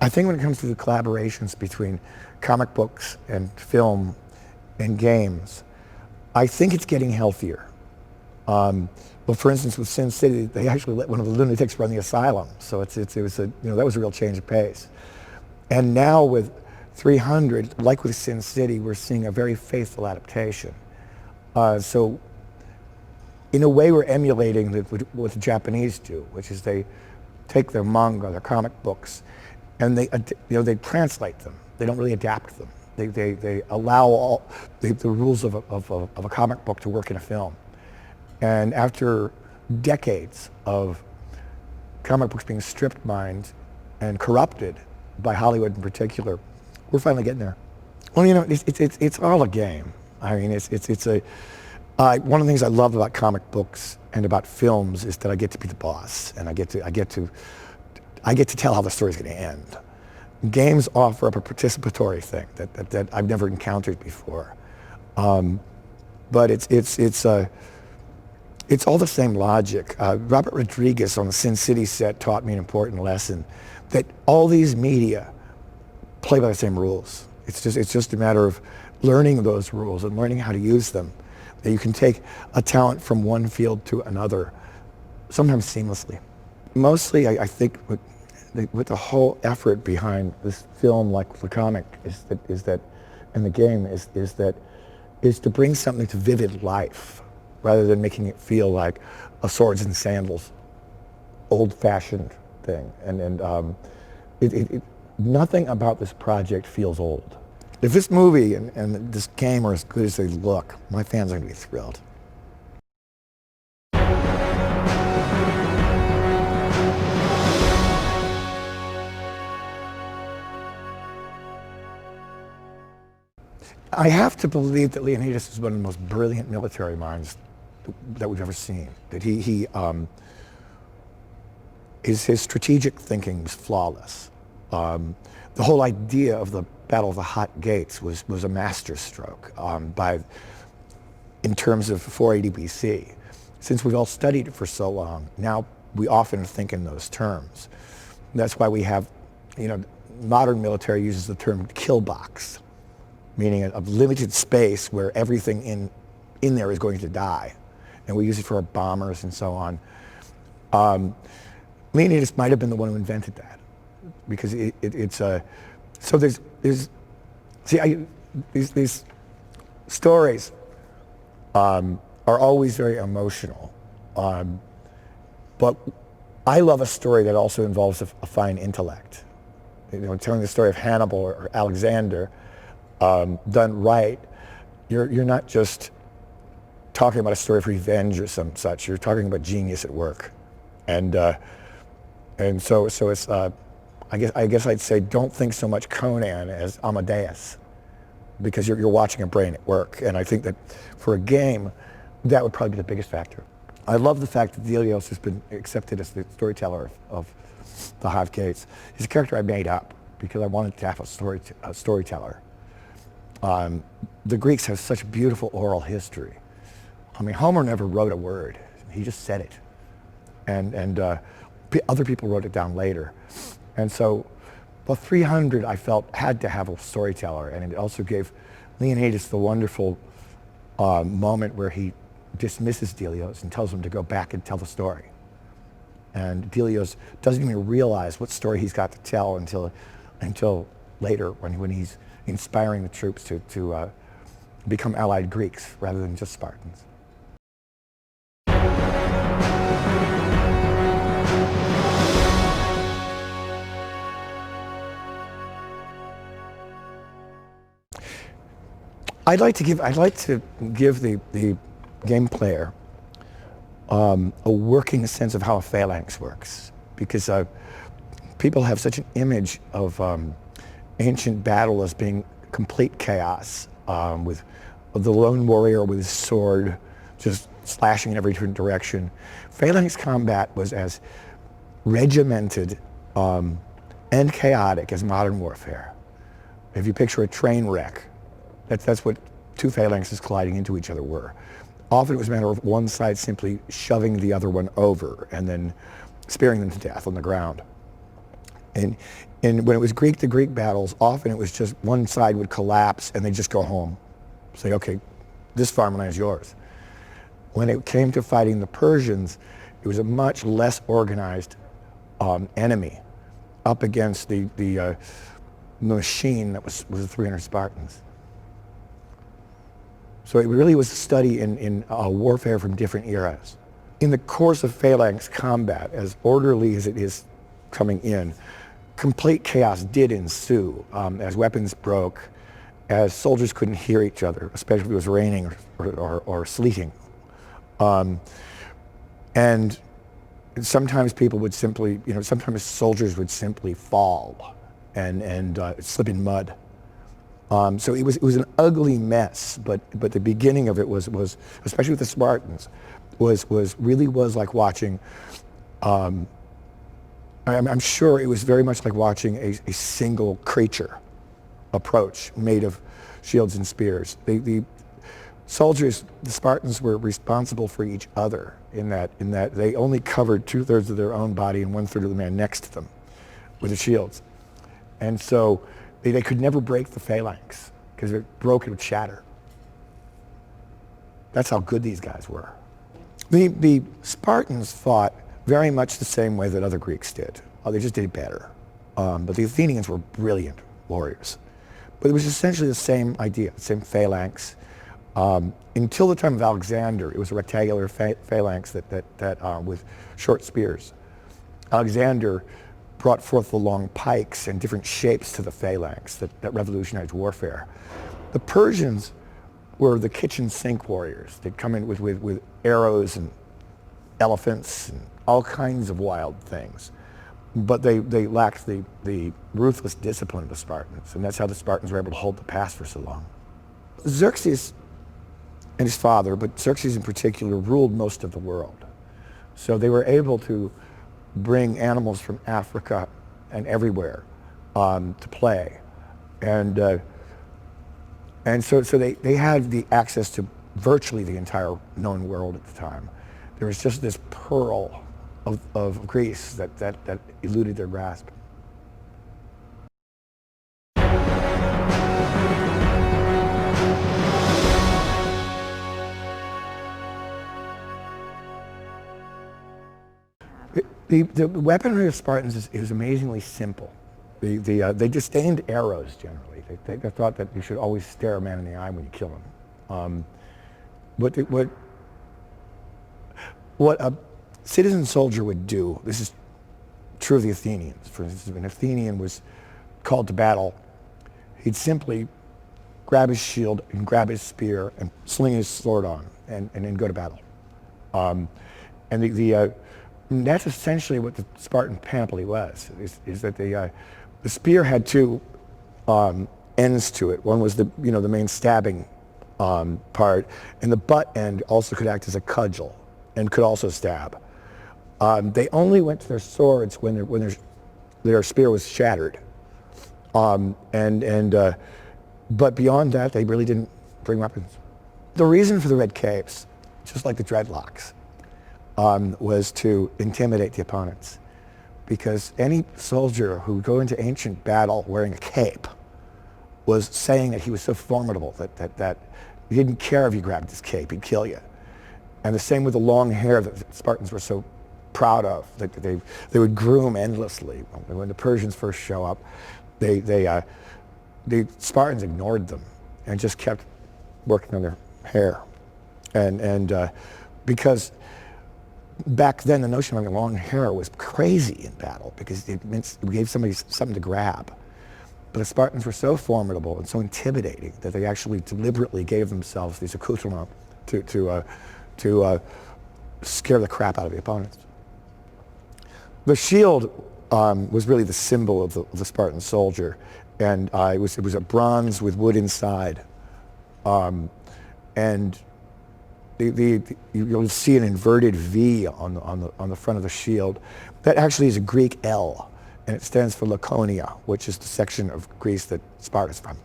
I think when it comes to the collaborations between comic books and film and games, I think it's getting healthier. Well, for instance, with Sin City, they actually let one of the lunatics run the asylum, so it was a, that was a real change of pace. And now with 300, like with Sin City, we're seeing a very faithful adaptation. So in a way, we're emulating what the Japanese do, which is they take their manga, their comic books, and they translate them. They don't really adapt them. They allow all the rules of a comic book to work in a film. And after decades of comic books being stripped mined and corrupted by Hollywood in particular, we're finally getting there. Well, it's all a game. I mean, one of the things I love about comic books and about films is that I get to be the boss, and I get to tell how the story's going to end. Games offer up a participatory thing that I've never encountered before, but it's all the same logic. Robert Rodriguez on the Sin City set taught me an important lesson, that all these media play by the same rules. It's just a matter of learning those rules and learning how to use them. That you can take a talent from one field to another, sometimes seamlessly. Mostly, I think with the whole effort behind this film, like the comic, is that, and the game is to bring something to vivid life, rather than making it feel like a swords and sandals, old-fashioned thing. And nothing about this project feels old. If this movie and this game are as good as they look, my fans are going to be thrilled. I have to believe that Leonidas is one of the most brilliant military minds that we've ever seen. That his strategic thinking was flawless. The whole idea of the Battle of the Hot Gates was a masterstroke in terms of 480 BC. Since we've all studied it for so long, now we often think in those terms. That's why we have, modern military uses the term kill box, meaning a limited space where everything in there is going to die. And we use it for our bombers and so on. Leonidas might have been the one who invented that, because so these stories are always very emotional, but I love a story that also involves a fine intellect. Telling the story of Hannibal or Alexander, done right, you're not just talking about a story of revenge or some such. You're talking about genius at work, and so it's. I guess I'd say don't think so much Conan as Amadeus, because you're watching a brain at work. And I think that for a game, that would probably be the biggest factor. I love the fact that Dilios has been accepted as the storyteller of the Hot Gates. He's a character I made up because I wanted to have a storyteller. The Greeks have such beautiful oral history. I mean, Homer never wrote a word. He just said it. And other people wrote it down later. And so, 300 I felt had to have a storyteller, and it also gave Leonidas the wonderful moment where he dismisses Dilios and tells him to go back and tell the story. And Dilios doesn't even realize what story he's got to tell until later, when he's inspiring the troops to become allied Greeks rather than just Spartans. I'd like to give the game player a working sense of how a phalanx works, because people have such an image of ancient battle as being complete chaos, with the lone warrior with his sword just slashing in every different direction. Phalanx combat was as regimented and chaotic as modern warfare. If you picture a train wreck, that's what two phalanxes colliding into each other were. Often it was a matter of one side simply shoving the other one over and then spearing them to death on the ground. And, and when it was Greek to Greek battles, often it was just one side would collapse and they'd just go home. Say, okay, this farmland is yours. When it came to fighting the Persians, it was a much less organized enemy up against the machine that was the 300 Spartans. So it really was a study in warfare from different eras. In the course of phalanx combat, as orderly as it is coming in, complete chaos did ensue as weapons broke, as soldiers couldn't hear each other, especially if it was raining or sleeting. And sometimes people would simply, sometimes soldiers would simply fall and slip in mud. So it was an ugly mess, but the beginning of it was especially with the Spartans, was like watching. I'm sure it was very much like watching a single creature approach, made of shields and spears. The soldiers, the Spartans, were responsible for each other in that they only covered 2/3 of their own body and 1/3 of the man next to them with the shields, and so they could never break the phalanx, because if it broke, it would shatter. That's how good these guys were. The Spartans fought very much the same way that other Greeks did. They just did it better. But the Athenians were brilliant warriors. But it was essentially the same idea, the same phalanx. Until the time of Alexander, it was a rectangular phalanx that with short spears. Alexander brought forth the long pikes and different shapes to the phalanx that revolutionized warfare. The Persians were the kitchen sink warriors. They'd come in with arrows and elephants and all kinds of wild things. But they lacked the ruthless discipline of the Spartans, and that's how the Spartans were able to hold the pass for so long. Xerxes and his father, but Xerxes in particular, ruled most of the world. So they were able to bring animals from Africa and everywhere to play. And so they had the access to virtually the entire known world at the time. There was just this pearl of Greece that eluded their grasp. The weaponry of Spartans is amazingly simple. They disdained arrows generally. They thought that you should always stare a man in the eye when you kill him. What a citizen soldier would do, this is true of the Athenians. For instance, if an Athenian was called to battle, he'd simply grab his shield and grab his spear and sling his sword on and then go to battle. And that's essentially what the Spartan panoply was, is that the spear had two ends to it. One was the main stabbing part, and the butt end also could act as a cudgel and could also stab. They only went to their swords when their spear was shattered. But beyond that, they really didn't bring weapons. The reason for the red capes, just like the dreadlocks, was to intimidate the opponents. Because any soldier who would go into ancient battle wearing a cape was saying that he was so formidable that he didn't care if you grabbed his cape, he'd kill you. And the same with the long hair that the Spartans were so proud of. That they would groom endlessly. When the Persians first show up, the Spartans ignored them and just kept working on their hair. And because back then the notion of having long hair was crazy in battle, because it gave somebody something to grab. But the Spartans were so formidable and so intimidating that they actually deliberately gave themselves these accoutrements to scare the crap out of the opponents. The shield was really the symbol of the Spartan soldier, and it was a bronze with wood inside, and you'll see an inverted V on the front of the shield. That actually is a Greek L, and it stands for Laconia, which is the section of Greece that Sparta's from.